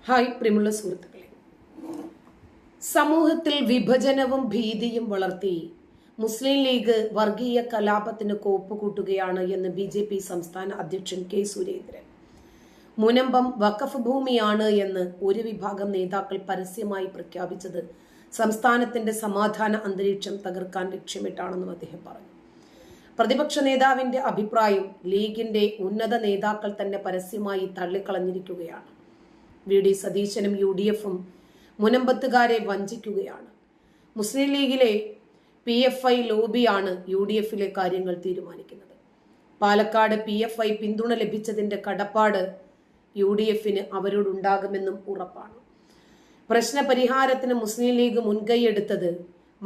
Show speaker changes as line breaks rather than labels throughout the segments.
Hi പ്രിയമുള്ള സുഹൃത്തുക്കളെ, സമൂഹത്തിൽ വിഭജനവും ഭീതിയും വളർത്തി മുസ്ലിം ലീഗ് വർഗീയ കലാപത്തിന് കോപ്പുകൂട്ടുകയാണ് എന്ന് BJP സംസ്ഥാന അധ്യക്ഷൻ കെ സുരേന്ദ്രൻ. മുനമ്പം വഖഫ് ഭൂമിയാണ് എന്ന് ഒരു വിഭാഗം നേതാക്കൾ പരസ്യമായി പ്രഖ്യാപിച്ചത് സംസ്ഥാനത്തിന്റെ സമാധാന അന്തരീക്ഷം തകർക്കാൻ ലക്ഷ്യമിട്ടാണെന്നും അദ്ദേഹം പറഞ്ഞു. പ്രതിപക്ഷ നേതാവിന്റെ അഭിപ്രായം ലീഗിന്റെ ഉന്നത നേതാക്കൾ തന്നെ പരസ്യമായി തള്ളിക്കളഞ്ഞിരിക്കുകയാണ്. VD സതീശനും UDFും മുനമ്പത്തുകാരെ വഞ്ചിക്കുകയാണ്. മുസ്ലിം ലീഗിലെ PFI ലോബിയാണ് UDFിലെ കാര്യങ്ങൾ തീരുമാനിക്കുന്നത്. പാലക്കാട് PFI പിന്തുണ ലഭിച്ചതിന്റെ കടപ്പാട് UDFിന് അവരോടുണ്ടാകുമെന്നും ഉറപ്പാണ്. പ്രശ്ന പരിഹാരത്തിന് മുസ്ലിം ലീഗ് മുൻകൈയെടുത്തത്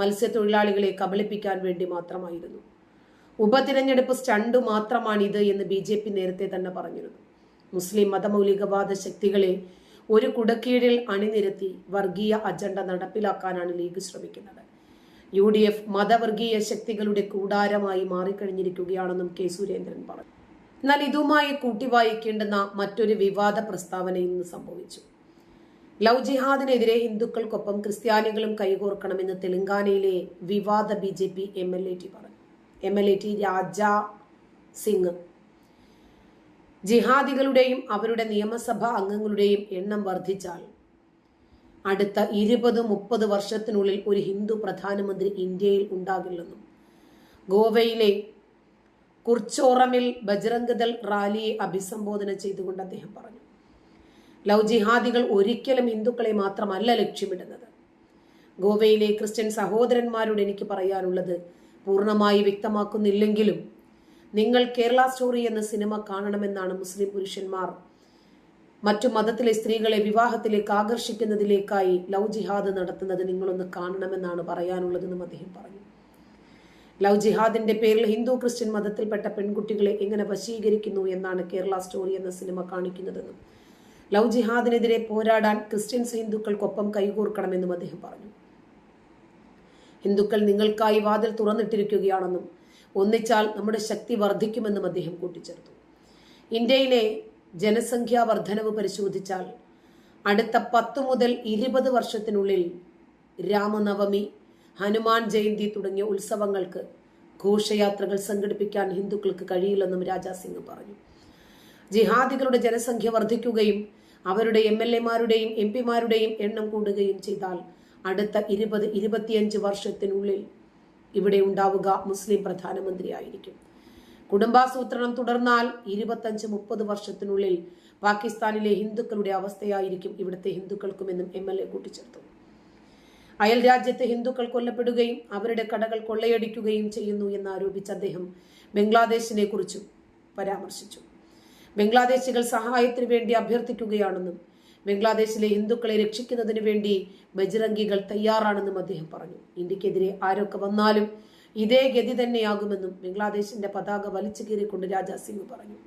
മത്സ്യത്തൊഴിലാളികളെ കബളിപ്പിക്കാൻ വേണ്ടി മാത്രമായിരുന്നു. ഉപതിരഞ്ഞെടുപ്പ് സ്റ്റണ്ട് മാത്രമാണിത് എന്ന് BJP നേരത്തെ തന്നെ പറഞ്ഞിരുന്നു. മുസ്ലിം മതമൗലികവാദ ശക്തികളെ ഒരു കുടക്കീഴിൽ അണിനിരത്തി വർഗീയ അജണ്ട നടപ്പിലാക്കാനാണ് ലീഗ് ശ്രമിക്കുന്നത്. UDF മതവർഗീയ ശക്തികളുടെ കൂടാരമായി മാറിക്കഴിഞ്ഞിരിക്കുകയാണെന്നും കെ സുരേന്ദ്രൻ പറഞ്ഞു. എന്നാൽ ഇതുമായി കൂട്ടിവായിക്കേണ്ടുന്ന മറ്റൊരു വിവാദ പ്രസ്താവന ഇന്ന് സംഭവിച്ചു. ലവ് ജിഹാദിനെതിരെ ഹിന്ദുക്കൾക്കൊപ്പം ക്രിസ്ത്യാനികളും കൈകോർക്കണമെന്ന് തെലങ്കാനയിലെ വിവാദ BJP MLA T Raja Singh ജിഹാദികളുടെയും അവരുടെ നിയമസഭാ അംഗങ്ങളുടെയും എണ്ണം വർദ്ധിച്ചാൽ അടുത്ത 20-30 വർഷത്തിനുള്ളിൽ ഒരു ഹിന്ദു പ്രധാനമന്ത്രി ഇന്ത്യയിൽ ഉണ്ടാകില്ലെന്നും ഗോവയിലെ കുർച്ചോറമിൽ ബജ്രംഗ് ദൾ റാലിയെ അഭിസംബോധന ചെയ്തുകൊണ്ട് അദ്ദേഹം പറഞ്ഞു. ലവ് ജിഹാദികൾ ഒരിക്കലും ഹിന്ദുക്കളെ മാത്രമല്ല ലക്ഷ്യമിടുന്നത്. ഗോവയിലെ ക്രിസ്ത്യൻ സഹോദരന്മാരോട് എനിക്ക് പറയാനുള്ളത് പൂർണ്ണമായി വ്യക്തമാക്കുന്നില്ലെങ്കിലും നിങ്ങൾ കേരള സ്റ്റോറി എന്ന സിനിമ കാണണമെന്നാണ്. മുസ്ലിം പുരുഷന്മാർ മറ്റു മതത്തിലെ സ്ത്രീകളെ വിവാഹത്തിലേക്ക് ആകർഷിക്കുന്നതിലേക്കായി ലവ് ജിഹാദ് നടത്തുന്നത് നിങ്ങളൊന്ന് കാണണമെന്നാണ് പറയാനുള്ളതെന്നും അദ്ദേഹം പറഞ്ഞു. ലവ് ജിഹാദിന്റെ പേരിൽ ഹിന്ദു ക്രിസ്ത്യൻ മതത്തിൽപ്പെട്ട പെൺകുട്ടികളെ എങ്ങനെ വശീകരിക്കുന്നു എന്നാണ് കേരള സ്റ്റോറി എന്ന സിനിമ കാണിക്കുന്നതെന്നും ലവ് ജിഹാദിനെതിരെ പോരാടാൻ ക്രിസ്ത്യൻസ് ഹിന്ദുക്കൾക്കൊപ്പം കൈകോർക്കണമെന്നും അദ്ദേഹം പറഞ്ഞു. ഹിന്ദുക്കൾ നിങ്ങൾക്കായി വാതിൽ തുറന്നിട്ടിരിക്കുകയാണെന്നും ഒന്നിച്ചാൽ നമ്മുടെ ശക്തി വർദ്ധിക്കുമെന്നും അദ്ദേഹം കൂട്ടിച്ചേർത്തു. ഇന്ത്യയിലെ ജനസംഖ്യാ വർധനവ് പരിശോധിച്ചാൽ അടുത്ത 10 മുതൽ 20 വർഷത്തിനുള്ളിൽ രാമനവമി, ഹനുമാൻ ജയന്തി തുടങ്ങിയ ഉത്സവങ്ങൾക്ക് ഘോഷയാത്രകൾ സംഘടിപ്പിക്കാൻ ഹിന്ദുക്കൾക്ക് കഴിയില്ലെന്നും രാജാ സിംഗ് പറഞ്ഞു. ജിഹാദികളുടെ ജനസംഖ്യ വർദ്ധിക്കുകയും അവരുടെ MLA-മാരുടെയും MP-മാരുടെയും എണ്ണം കൂടുകയും ചെയ്താൽ അടുത്ത 20-25 വർഷത്തിനുള്ളിൽ ഇവിടെ ഉണ്ടാവുക മുസ്ലിം പ്രധാനമന്ത്രിയായിരിക്കും. കുടുംബാസൂത്രണം തുടർന്നാൽ 25-30 വർഷത്തിനുള്ളിൽ പാകിസ്ഥാനിലെ ഹിന്ദുക്കളുടെ അവസ്ഥയായിരിക്കും ഇവിടുത്തെ ഹിന്ദുക്കൾക്കുമെന്നും MLA കൂട്ടിച്ചേർത്തു. അയൽ രാജ്യത്ത് ഹിന്ദുക്കൾ കൊല്ലപ്പെടുകയും അവരുടെ കടകൾ കൊള്ളയടിക്കുകയും ചെയ്യുന്നു എന്നാരോപിച്ച് അദ്ദേഹം ബംഗ്ലാദേശിനെ കുറിച്ചും പരാമർശിച്ചു. ബംഗ്ലാദേശികൾ സഹായത്തിന് വേണ്ടി അഭ്യർത്ഥിക്കുകയാണെന്നും ബംഗ്ലാദേശിലെ ഹിന്ദുക്കളെ രക്ഷിക്കുന്നതിന് വേണ്ടി ബജ്രംഗികൾ തയ്യാറാണെന്നും അദ്ദേഹം പറഞ്ഞു. ഇന്ത്യക്കെതിരെ ആരൊക്കെ വന്നാലും ഇതേ ഗതി തന്നെയാകുമെന്നും ബംഗ്ലാദേശിന്റെ പതാക വലിച്ചു കീറിക്കൊണ്ട് രാജാ സിംഗ് പറഞ്ഞു.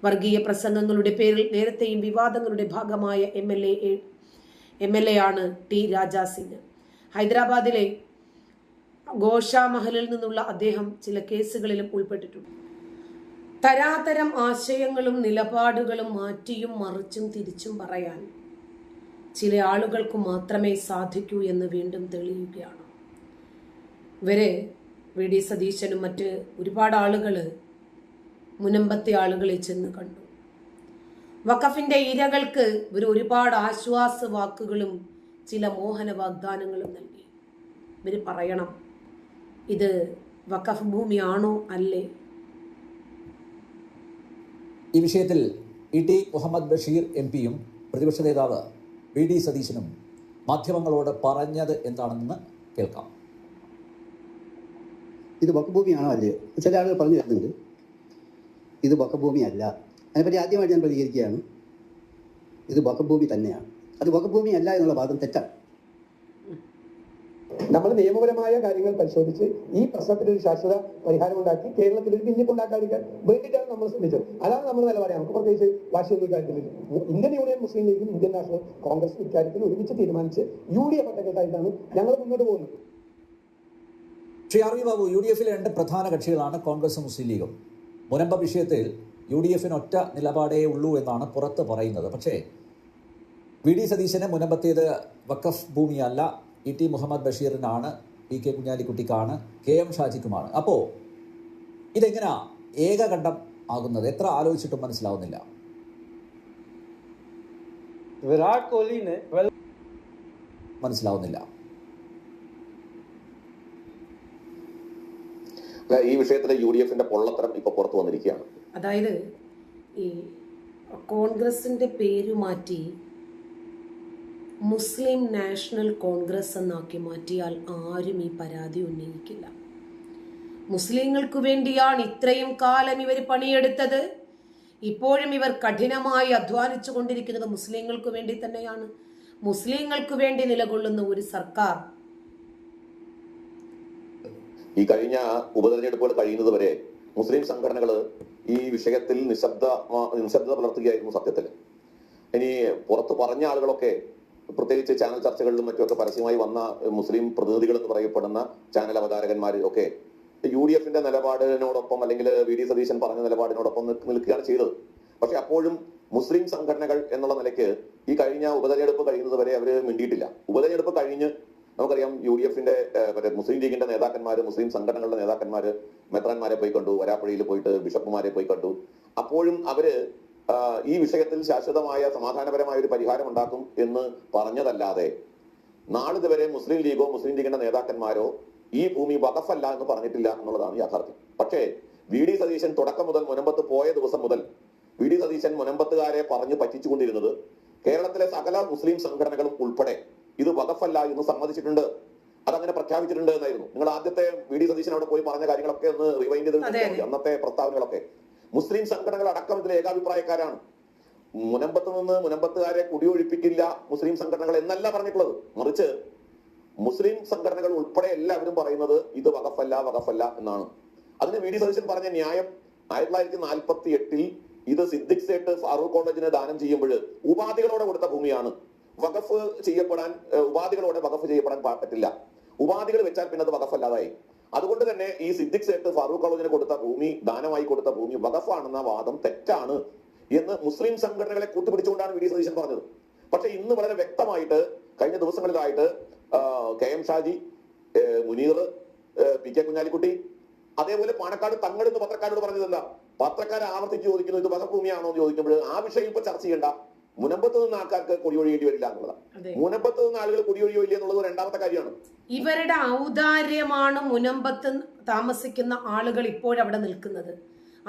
വർഗീയ പ്രസംഗങ്ങളുടെ പേരിൽ നേരത്തെയും വിവാദങ്ങളുടെ ഭാഗമായ MLA ആണ് T രാജാ സിംഗ്. ഹൈദരാബാദിലെ ഗോഷാമഹലിൽ നിന്നുള്ള അദ്ദേഹം ചില കേസുകളിലും ഉൾപ്പെട്ടിട്ടുണ്ട്. തരാതരം ആശയങ്ങളും നിലപാടുകളും മാറ്റിയും മറിച്ചും തിരിച്ചും പറയാൻ ചില ആളുകൾക്ക് മാത്രമേ സാധിക്കൂ എന്ന് വീണ്ടും തെളിയുകയാണ്. ഇവരെ VD സതീശനും മറ്റ് ഒരുപാട് ആളുകൾ മുനമ്പത്തെ ആളുകളെ ചെന്ന് കണ്ടു. വഖഫിന്റെ ഇരകൾക്ക് ഇവർ ഒരുപാട് ആശ്വാസ വാക്കുകളും ചില മോഹന വാഗ്ദാനങ്ങളും നൽകി. ഇവർ പറയണം, ഇത് വഖഫ് ഭൂമിയാണോ അല്ലേ?
ഈ വിഷയത്തിൽ ET മുഹമ്മദ് ബഷീർ MP-യും പ്രതിപക്ഷ നേതാവ് VD സതീശനും മാധ്യമങ്ങളോട് പറഞ്ഞത് എന്താണെന്ന് കേൾക്കാം.
ഇത് വഖഫ് ഭൂമിയാണോ അല്ലേ? ചില ആളുകൾ പറഞ്ഞു തരുന്നുണ്ട് ഇത് വഖഫ് ഭൂമിയല്ല. അതിനെപ്പറ്റി ആദ്യമായിട്ട് ഞാൻ പ്രതികരിക്കുകയാണ്. ഇത് വഖഫ് ഭൂമി തന്നെയാണ്. അത് വഖഫ് ഭൂമി അല്ല എന്നുള്ള വാദം തെറ്റാണ്.
നമ്മൾ നിയമപരമായ കാര്യങ്ങൾ പരിശോധിച്ച് ഈ പ്രശ്നത്തിന് ഒരു ശാശ്വത പരിഹാരം ഉണ്ടാക്കി കേരളത്തിൽ ഒരു ഭിന്നിപ്പുണ്ടാക്കാതിരിക്കാൻ വേണ്ടിയിട്ടാണ് നമ്മൾ ശ്രമിച്ചത്. അതാണ് നമ്മൾ നിലപാട്. നമുക്ക് പ്രത്യേകിച്ച് വാശിയൊന്നും കാര്യത്തിലില്ല. ഇന്ത്യൻ യൂണിയൻ മുസ്ലിം ലീഗും ഇന്ത്യൻ നാഷണൽ കോൺഗ്രസ് ഇക്കാര്യത്തിൽ ഒരുമിച്ച് തീരുമാനിച്ച് UDF ഒറ്റക്കെട്ടായിട്ടാണ് ഞങ്ങൾ മുന്നോട്ട് പോകുന്നത്.
ശ്രീ RV ബാബു, UDFിലെ 2 പ്രധാന കക്ഷികളാണ് കോൺഗ്രസും മുസ്ലിം ലീഗും. മുനമ്പ വിഷയത്തിൽ UDFിന് ഒറ്റ നിലപാടേ ഉള്ളൂ എന്നാണ് പുറത്ത് പറയുന്നത്. പക്ഷേ വി ഡി സതീശന് മുനമ്പത്തേത് വഖഫ് ഭൂമിയല്ല, ഇ ടി മുഹമ്മദ് ബഷീറിനാണ്, പി കെ കുഞ്ഞാലിക്കുട്ടിക്കാണ്, കെ എം ഷാജിക്കുമാണ്. അപ്പോൾ ഇതെങ്ങനെയാ ഏകകണ്ഠം ആകുന്നത്? എത്ര ആലോചിച്ചിട്ടും മനസ്സിലാവുന്നില്ല.
വിരാട് കോഹ്ലിനെ
മനസ്സിലാവുന്നില്ല.
ഈ വിഷയത്തിലെ UDFന്റെ പൊള്ളത്തരം ഇപ്പൊ പുറത്തു വന്നിരിക്കുകയാണ്.
അതായത് ഈ കോൺഗ്രസിന്റെ പേര് മാറ്റി മുസ്ലിം നാഷണൽ കോൺഗ്രസ് എന്നാക്കി മാറ്റിയാൽ ആരും ഈ പരാതി ഉന്നയിക്കില്ല. മുസ്ലിങ്ങൾക്ക് വേണ്ടിയാണ് ഇത്രയും കാലം ഇവർ പണിയെടുത്തത്. ഇപ്പോഴും ഇവർ കഠിനമായി അധ്വാനിച്ചു കൊണ്ടിരിക്കുന്നത് മുസ്ലിങ്ങൾക്ക് വേണ്ടി തന്നെയാണ്. മുസ്ലിങ്ങൾക്ക് വേണ്ടി നിലകൊള്ളുന്ന ഒരു സർക്കാർ
ഈ കഴിഞ്ഞ ഉപതെരഞ്ഞെടുപ്പുകൾ കഴിയുന്നത് വരെ മുസ്ലിം സംഘടനകൾ ഈ വിഷയത്തിൽ നിശബ്ദത പുലർത്തുകയായിരുന്നു സത്യത്തിൽ. ഇനി പുറത്ത് പറഞ്ഞ ആളുകളൊക്കെ, പ്രത്യേകിച്ച് ചാനൽ ചർച്ചകളിലും മറ്റുമൊക്കെ പരസ്യമായി വന്ന മുസ്ലിം പ്രതിനിധികൾ എന്ന് പറയപ്പെടുന്ന ചാനൽ അവതാരകന്മാർ ഒക്കെ UDFന്റെ നിലപാടിനോടൊപ്പം അല്ലെങ്കിൽ വി ഡി സതീശൻ പറഞ്ഞ നിലപാടിനോടൊപ്പം നിൽക്കുകയാണ് ചെയ്തത്. പക്ഷെ അപ്പോഴും മുസ്ലിം സംഘടനകൾ എന്നുള്ള നിലയ്ക്ക് ഈ കഴിഞ്ഞ ഉപതെരഞ്ഞെടുപ്പ് കഴിയുന്നത് വരെ അവർ മിണ്ടിയിട്ടില്ല. ഉപതെരഞ്ഞെടുപ്പ് കഴിഞ്ഞ് നമുക്കറിയാം UDFന്റെ മുസ്ലിം ലീഗിന്റെ നേതാക്കന്മാര്, മുസ്ലിം സംഘടനകളുടെ നേതാക്കന്മാര് മെത്രാന്മാരെ പോയി കണ്ടു, വരാപ്പുഴയിൽ പോയിട്ട് ബിഷപ്പുമാരെ പോയി കണ്ടു. അപ്പോഴും അവര് ഈ വിഷയത്തിൽ ശാശ്വതമായ സമാധാനപരമായ ഒരു പരിഹാരം ഉണ്ടാക്കും എന്ന് പറഞ്ഞതല്ലാതെ നാളിതുവരെ മുസ്ലിം ലീഗോ മുസ്ലിം ലീഗിന്റെ നേതാക്കന്മാരോ ഈ ഭൂമി വഖഫല്ല എന്ന് പറഞ്ഞിട്ടില്ല എന്നുള്ളതാണ് യാഥാർത്ഥ്യം. പക്ഷേ വി ഡി സതീശൻ തുടക്കം മുതൽ മുനമ്പത്ത് പോയ ദിവസം മുതൽ വി ഡി സതീശൻ മുനമ്പത്തുകാരെ പറഞ്ഞു പറ്റിച്ചുകൊണ്ടിരുന്നത് കേരളത്തിലെ സകല മുസ്ലിം സംഘടനകളും ഉൾപ്പെടെ ഇത് വഖഫല്ല എന്ന് സമ്മതിച്ചിട്ടുണ്ട്, അതങ്ങനെ പ്രഖ്യാപിച്ചിട്ടുണ്ട് എന്നായിരുന്നു. നിങ്ങൾ ആദ്യത്തെ വി ഡി സതീശൻ അവിടെ പോയി പറഞ്ഞ കാര്യങ്ങളൊക്കെ ഒന്ന് റിവൈൻഡ് ചെയ്ത് അന്നത്തെ പ്രസ്താവനകളൊക്കെ മുസ്ലിം സംഘടനകൾ അടക്കം ഇതിൽ ഏകാഭിപ്രായക്കാരാണ്. മുനമ്പത്ത് നിന്ന് മുനമ്പത്തുകാരെ കുടിയൊഴിപ്പിക്കില്ല മുസ്ലിം സംഘടനകൾ എന്നല്ല പറഞ്ഞിട്ടുള്ളത്. മറിച്ച് മുസ്ലിം സംഘടനകൾ ഉൾപ്പെടെ എല്ലാവരും പറയുന്നത് ഇത് വഖഫല്ല എന്നാണ്. അതിന് വി ഡി സതീശൻ പറഞ്ഞ ന്യായം 1948 ഇത് സിദ്ദിഖ് സേട്ട് ഫാറൂഖ് കോളേജിന് ദാനം ചെയ്യുമ്പോൾ ഉപാധികളോടെ കൊടുത്ത ഭൂമിയാണ്. വഖഫ് ചെയ്യപ്പെടാൻ ഉപാധികളോടെ വഖഫ് ചെയ്യപ്പെടാൻ പറ്റില്ല. ഉപാധികൾ വെച്ചാൽ പിന്നെ അത് വഖഫല്ലാതായി. അതുകൊണ്ട് തന്നെ ഈ സിദ്ദിഖ് സേട്ട് ഫാറൂഖ് കോളേജിന് കൊടുത്ത ഭൂമി, ദാനമായി കൊടുത്ത ഭൂമി വഖഫാണെന്ന വാദം തെറ്റാണ് എന്ന് മുസ്ലിം സംഘടനകളെ കൂട്ടുപിടിച്ചുകൊണ്ടാണ് വി ഡി സതീശൻ പറഞ്ഞത്. പക്ഷെ ഇന്ന് വളരെ വ്യക്തമായിട്ട് കഴിഞ്ഞ ദിവസങ്ങളിലായിട്ട് K M Shaji, Muneer, P K Kunhalikutty, അതേപോലെ പാണക്കാട് തങ്ങൾ എന്ന് പത്രക്കാരോട് പറഞ്ഞത് എന്താ? പത്രക്കാരെ ആവർത്തിച്ച് ചോദിക്കുന്നു ഇത് വഖഫ് ഭൂമിയാണോ എന്ന് ചോദിക്കുമ്പോൾ ആ വിഷയം ഇപ്പൊ ചർച്ച ചെയ്യണ്ട, മുനമ്പത്ത് നിന്ന് ആൾക്കാർക്ക് കുടിയൊഴിയേണ്ടി വരില്ല എന്നുള്ളതാണ്. മുനമ്പത്ത് നിന്ന് ആളുകൾ കുടിയൊഴിയില്ല എന്നുള്ളത് രണ്ടാമത്തെ കാര്യമാണ്.
ഇവരുടെ ഔദാര്യമാണ് മുനമ്പത്ത് താമസിക്കുന്ന ആളുകൾ ഇപ്പോഴവിടെ നിൽക്കുന്നത്.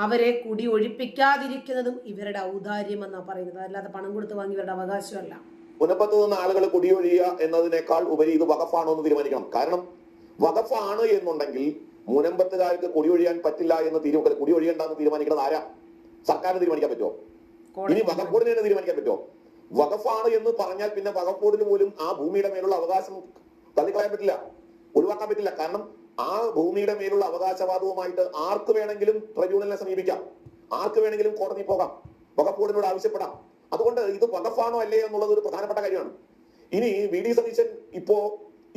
അവരെ കുടി ഒഴിപ്പിക്കാതിരിക്കുന്നതും ഇവരുടെ ഔദാര്യം എന്നാണ് പറയുന്നത്, അല്ലാതെ പണം കൊടുത്ത് വാങ്ങി ഇവരുടെ അവകാശമല്ല.
മുനമ്പത്ത് നിന്ന് ആളുകൾ കുടിയൊഴിയുക എന്നതിനേക്കാൾ ഉപരി ഇത് വഖഫാണോ എന്ന് തീരുമാനിക്കണം. കാരണം വഖഫാണ് എന്നുണ്ടെങ്കിൽ മുനമ്പത്തുകാർക്ക് കുടിയൊഴിയാൻ പറ്റില്ല എന്ന് കുടിയൊഴിയണ്ടെന്ന് തീരുമാനിക്കുന്നത് ആരാ? സർക്കാരിന് തീരുമാനിക്കാൻ പറ്റുമോ? ഇനി വഖഫ് ബോർഡിന് തന്നെ തീരുമാനിക്കാൻ പറ്റുമോ? വഖഫാണ് എന്ന് പറഞ്ഞാൽ പിന്നെ വഖഫ് ബോർഡിന് പോലും ആ ഭൂമിയുടെ മേലുള്ള അവകാശം തള്ളിക്കളയാൻ പറ്റില്ല, ഒഴിവാക്കാൻ പറ്റില്ല. കാരണം ആ ഭൂമിയുടെ മേലുള്ള അവകാശവാദവുമായിട്ട് ആർക്ക് വേണമെങ്കിലും ട്രൈബ്യൂണലിനെ സമീപിക്കാം, ആർക്ക് വേണമെങ്കിലും കോടതി പോകാം, വഖഫ് ബോർഡിനോട് ആവശ്യപ്പെടാം. അതുകൊണ്ട് ഇത് വഖഫാണോ അല്ലേ എന്നുള്ളത് ഒരു പ്രധാനപ്പെട്ട കാര്യമാണ്. ഇനി വി ഡി സതീശൻ ഇപ്പോ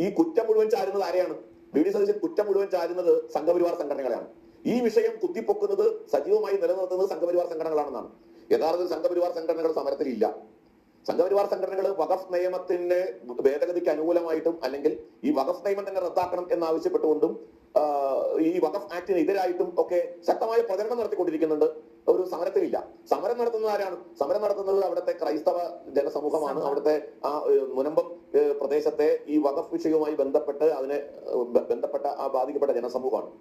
ഈ കുറ്റം മുഴുവൻ ചാരുന്നത് ആരെയാണ്? വി ഡി സതീശൻ കുറ്റം മുഴുവൻ ചാരുന്നത് സംഘപരിവാർ സംഘടനകളെയാണ്. ഈ വിഷയം കുത്തിപ്പൊക്കുന്നത് സജീവമായി നിലനിർത്തുന്നത് സംഘപരിവാർ സംഘടനകളാണെന്നാണ്. യഥാർത്ഥത്തിൽ സംഘപരിവാർ സംഘടനകൾ സമരത്തിലില്ല. സംഘപരിവാർ സംഘടനകൾ വഖഫ് നിയമത്തിന്റെ ഭേദഗതിക്ക് അനുകൂലമായിട്ടും അല്ലെങ്കിൽ ഈ വഖഫ് നിയമം തന്നെ റദ്ദാക്കണം എന്നാവശ്യപ്പെട്ടുകൊണ്ടും ഈ വഖഫ് ആക്ടിന് എതിരായിട്ടും ഒക്കെ ശക്തമായ പ്രചരണം നടത്തിക്കൊണ്ടിരിക്കുന്നുണ്ട്. ഒരു സമരത്തിലില്ല. സമരം നടത്തുന്നത് ആരാണ്? സമരം നടത്തുന്നത് അവിടുത്തെ ക്രൈസ്തവ ജനസമൂഹമാണ്. അവിടുത്തെ ആ മുനമ്പം പ്രദേശത്തെ ഈ വഖഫ് വിഷയവുമായി ബന്ധപ്പെട്ട് ബന്ധപ്പെട്ട ആ ബാധിക്കപ്പെട്ട ജനസമൂഹമാണ്.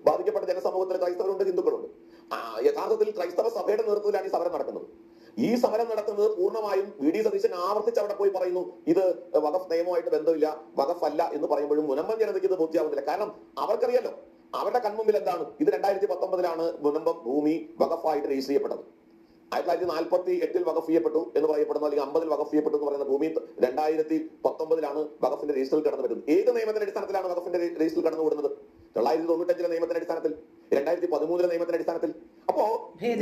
ബാധിക്കപ്പെട്ട ജനസമൂഹത്തിൽ ക്രൈസ്തവരുണ്ട്, ഹിന്ദുക്കളുണ്ട്. യഥാർത്ഥത്തിൽ ക്രൈസ്തവ സഭയുടെ നേതൃത്വത്തിലാണ് ഈ സമരം നടക്കുന്നത്. ഈ സമരം നടത്തുന്നത് പൂർണ്ണമായും വി ഡി സതീശൻ ആവർത്തിച്ച് അവിടെ പോയി പറയുന്നു ഇത് വഖഫ് നിയമവുമായിട്ട് ബന്ധമില്ല, വഖഫ് അല്ല എന്ന് പറയുമ്പോഴും മുനമ്പം ജനതയ്ക്ക് ഇത് ബോധ്യാവുന്നില്ല. കാരണം അവർക്കറിയാലോ അവരുടെ കൺമുമ്പിൽ എന്താണ്? ഇത് 2019 മുനമ്പം ഭൂമി വഖഫായിട്ട് രജിസ്റ്റർ ചെയ്യപ്പെട്ടത്. 1948 വഖഫ് ചെയ്യപ്പെട്ടു എന്ന് പറയപ്പെടുന്നു, അല്ലെങ്കിൽ 50 വഖഫ് ചെയ്യപ്പെട്ടു എന്ന് പറയുന്ന ഭൂമി 2019 വഖഫിന്റെ രജിസ്റ്ററിൽ കടന്നു വരുന്നത്. ഏത് നിയമത്തിന്റെ അടിസ്ഥാനത്തിലാണ് വഖഫിന്റെ രജിസ്റ്ററിൽ കടന്നു കൂടുന്നത്? 1995 നിയമത്തിന്റെ അടിസ്ഥാനത്തിൽ, 2013 നിയമത്തിന്റെ അടിസ്ഥാനത്തിൽ. അപ്പോ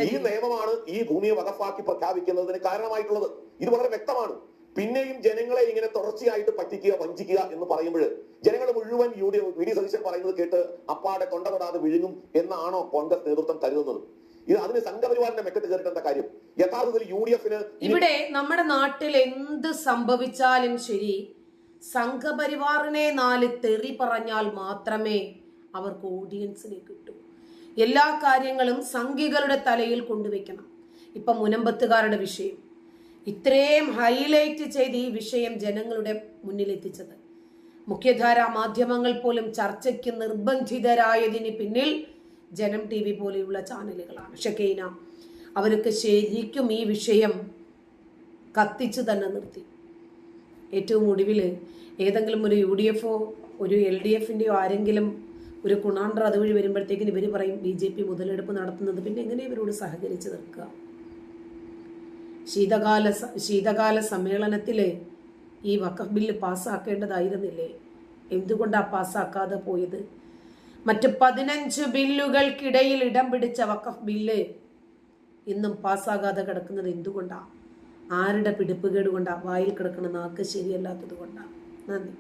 ഈ നിയമമാണ് ഈ ഭൂമിയെ വഖഫാക്കി പ്രഖ്യാപിക്കുന്നതിന് കാരണമായിട്ടുള്ളത്. ഇത് വളരെ വ്യക്തമാണ്. പിന്നെയും ജനങ്ങളെ ഇങ്ങനെ തുടർച്ചയായിട്ട് പറ്റിക്കുക, വഞ്ചിക്കുക എന്ന് പറയുമ്പോൾ ജനങ്ങൾ മുഴുവൻ വി ഡി സതീശൻ പറയുന്നത് കേട്ട് അപ്പാടെ തൊണ്ട തൊടാതെ വിഴുങ്ങും എന്നാണോ കോൺഗ്രസ് നേതൃത്വം കരുതുന്നത്? ഇത് അതിന് സംഘപരിവാറിന്റെ മെക്കെട്ട് കയറിട്ട കാര്യം? യഥാർത്ഥത്തിൽ UDF
ഇവിടെ നമ്മുടെ നാട്ടിൽ എന്ത് സംഭവിച്ചാലും ശരി, സംഘപരിവാറിനെ 4 തെറി പറഞ്ഞാൽ മാത്രമേ അവർക്ക് ഓഡിയൻസിനെ കിട്ടൂ. എല്ലാ കാര്യങ്ങളും സംഘികളുടെ തലയിൽ കൊണ്ടുവയ്ക്കണം. ഇപ്പൊ മുനമ്പത്തുകാരുടെ വിഷയം ഇത്രയും ഹൈലൈറ്റ് ചെയ്ത് ഈ വിഷയം ജനങ്ങളുടെ മുന്നിലെത്തിച്ചത് മുഖ്യധാരാ മാധ്യമങ്ങൾ പോലും ചർച്ചയ്ക്ക് നിർബന്ധിതരായതിന് പിന്നിൽ ജനം TV പോലെയുള്ള ചാനലുകളാണ്. ഷെക്കൈന അവർക്ക് ശരിക്കും ഈ വിഷയം കത്തിച്ചു തന്നെ നിർത്തി. ഏറ്റവും ഒടുവിൽ ഏതെങ്കിലും ഒരു UDF ഒരു LDFന്റെയോ ആരെങ്കിലും ഒരു കുണാണ്ടർ അതുവഴി വരുമ്പോഴത്തേക്കിന് ഇവർ പറയും BJP മുതലെടുപ്പ് നടത്തുന്നത്. പിന്നെ എങ്ങനെ ഇവരോട് സഹകരിച്ച് നിൽക്കുക? ശീതകാല സമ്മേളനത്തില് ഈ വഖഫ് ബില്ല് പാസ്സാക്കേണ്ടതായിരുന്നില്ലേ? എന്തുകൊണ്ടാ പാസ്സാക്കാതെ പോയത്? മറ്റ് 15 ബില്ലുകൾക്കിടയിൽ ഇടം പിടിച്ച വഖഫ് ബില്ല് ഇന്നും പാസ്സാകാതെ കിടക്കുന്നത് എന്തുകൊണ്ടാ? ആരുടെ പിടിപ്പുകേട് കൊണ്ടാ? വായിൽ കിടക്കുന്ന നാക്ക് ശരിയല്ലാത്തത് കൊണ്ടാ. നന്ദി.